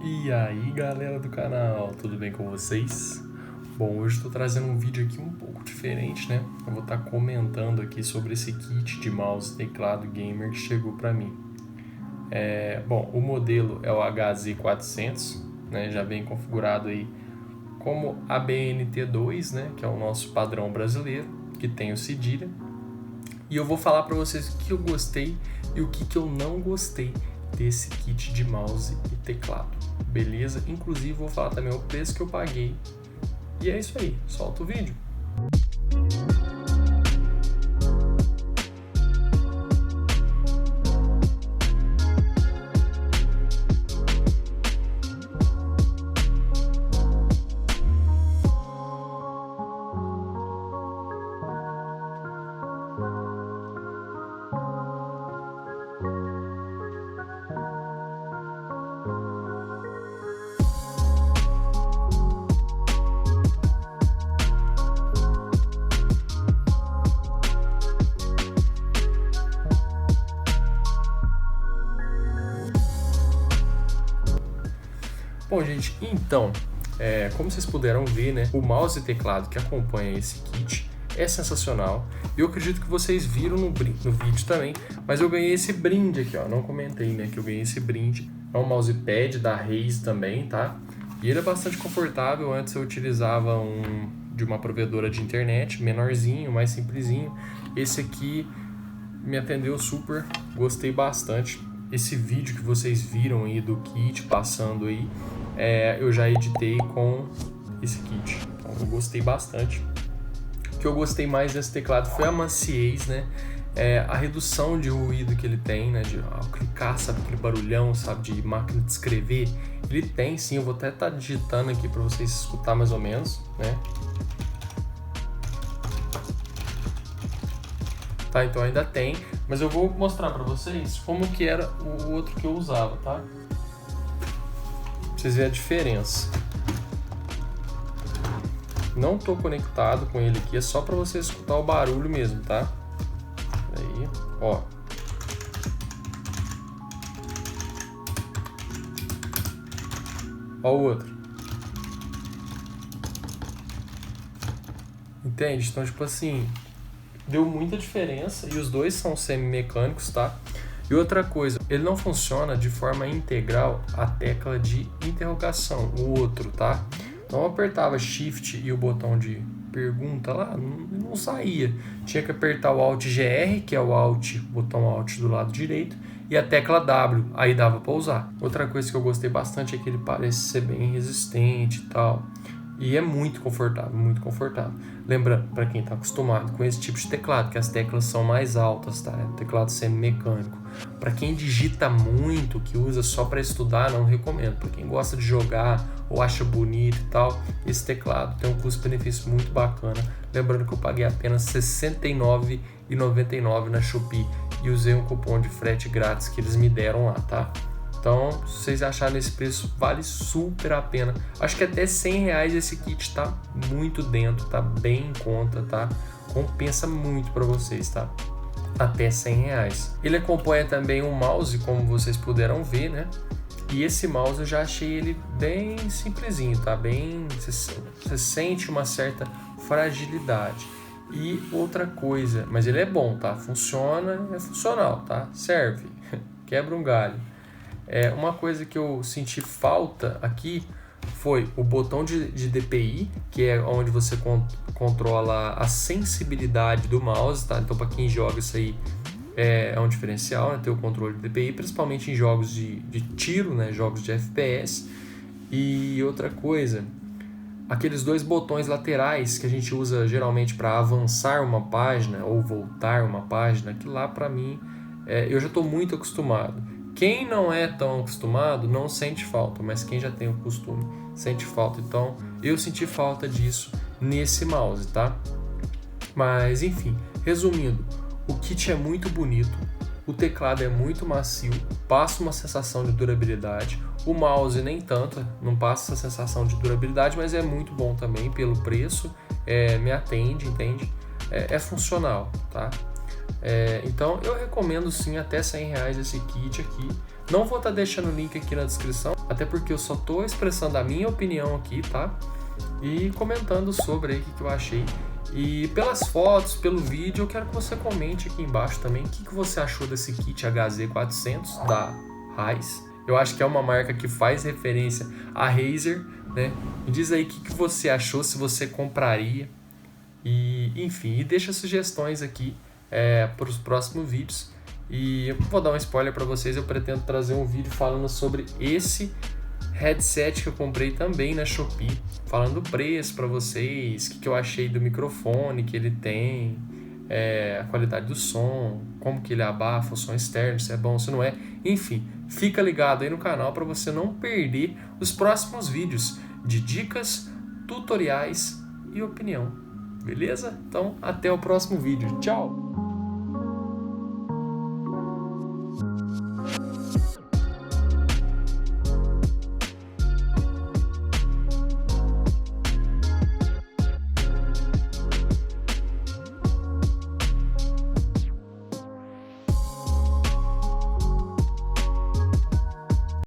E aí galera do canal, tudo bem com vocês? Bom, hoje estou trazendo um vídeo aqui um pouco diferente, né? Eu vou estar comentando aqui sobre esse kit de mouse e teclado gamer que chegou para mim. Bom, o modelo é o HZ400, né? Já vem configurado aí como ABNT2, né? Que é o nosso padrão brasileiro, que tem o cedilha. E eu vou falar para vocês o que eu gostei e o que eu não gostei desse kit de mouse e teclado, beleza? Inclusive vou falar também o preço que eu paguei. E é isso aí, solta o vídeo. Bom, gente, então, como vocês puderam ver, né, o mouse e teclado que acompanha esse kit é sensacional. Eu acredito que vocês viram no vídeo também, mas eu ganhei esse brinde aqui, ó, não comentei, né, que eu ganhei esse brinde. É um mousepad da Razer também, tá? E ele é bastante confortável. Antes eu utilizava um de uma provedora de internet, menorzinho, mais simplesinho. Esse aqui me atendeu super, gostei bastante. Esse vídeo que vocês viram aí do kit passando aí, eu já editei com esse kit, então eu gostei bastante. O que eu gostei mais desse teclado foi a maciez, né? A redução de ruído que ele tem, né? Ao clicar, sabe, aquele barulhão, sabe, de máquina de escrever. Ele tem sim, eu vou até estar digitando aqui para vocês escutar mais ou menos, né? Tá, então ainda tem, mas eu vou mostrar para vocês como que era o outro que eu usava, tá? Pra vocês verem a diferença. Não tô conectado com ele aqui, é só para vocês escutar o barulho mesmo, tá? Aí, ó. Ó o outro. Entende? Então, tipo assim, deu muita diferença e os dois são semi-mecânicos, tá? E outra coisa, ele não funciona de forma integral a tecla de interrogação, o outro, tá? Então eu apertava Shift e o botão de pergunta lá, não saía. Tinha que apertar o Alt GR, que é o Alt, botão Alt do lado direito, e a tecla W, aí dava para usar. Outra coisa que eu gostei bastante é que ele parece ser bem resistente e tal. E é muito confortável, muito confortável. Lembrando, para quem está acostumado com esse tipo de teclado, que as teclas são mais altas, tá? É um teclado semi-mecânico. Para quem digita muito, que usa só para estudar, não recomendo. Para quem gosta de jogar ou acha bonito e tal, esse teclado tem um custo-benefício muito bacana. Lembrando que eu paguei apenas R$ 69,99 na Shopee e usei um cupom de frete grátis que eles me deram lá, tá? Então, se vocês acharem esse preço, vale super a pena. Acho que até R$100 esse kit tá muito dentro, tá bem em conta, tá? Compensa muito para vocês, tá? Até R$100. Ele acompanha também um mouse, como vocês puderam ver, né? E esse mouse eu já achei ele bem simplesinho, tá? Bem, você sente uma certa fragilidade. E outra coisa, mas ele é bom, tá? Funciona, é funcional, tá? Serve, quebra um galho. Uma coisa que eu senti falta aqui foi o botão de DPI, que é onde você controla a sensibilidade do mouse, tá? Então, para quem joga isso aí, é um diferencial, né? Ter o controle de DPI, principalmente em jogos de tiro, né? Jogos de FPS. E outra coisa, aqueles dois botões laterais que a gente usa geralmente para avançar uma página ou voltar uma página, que lá para mim, eu já estou muito acostumado. Quem não é tão acostumado não sente falta, mas quem já tem o costume sente falta. Então, eu senti falta disso nesse mouse, tá? Mas, enfim, resumindo, o kit é muito bonito, o teclado é muito macio, passa uma sensação de durabilidade, o mouse nem tanto, não passa essa sensação de durabilidade, mas é muito bom também pelo preço, me atende, entende? É funcional, tá? Então eu recomendo sim até R$100 esse kit aqui. Não vou estar deixando o link aqui na descrição, até porque eu só tô expressando a minha opinião aqui, tá? E comentando sobre aí o que eu achei. E pelas fotos, pelo vídeo, eu quero que você comente aqui embaixo também o que você achou desse kit HZ400 da Raiz. Eu acho que é uma marca que faz referência à Razer, né? Me diz aí o que você achou, se você compraria. E, enfim, e deixa sugestões aqui para os próximos vídeos. E eu vou dar um spoiler para vocês, eu pretendo trazer um vídeo falando sobre esse headset que eu comprei também na Shopee, falando o preço para vocês, o que eu achei do microfone que ele tem, a qualidade do som, como que ele abafa o som externo, se é bom, se não é. Enfim, fica ligado aí no canal para você não perder os próximos vídeos de dicas, tutoriais e opinião. Beleza? Então, até o próximo vídeo. Tchau!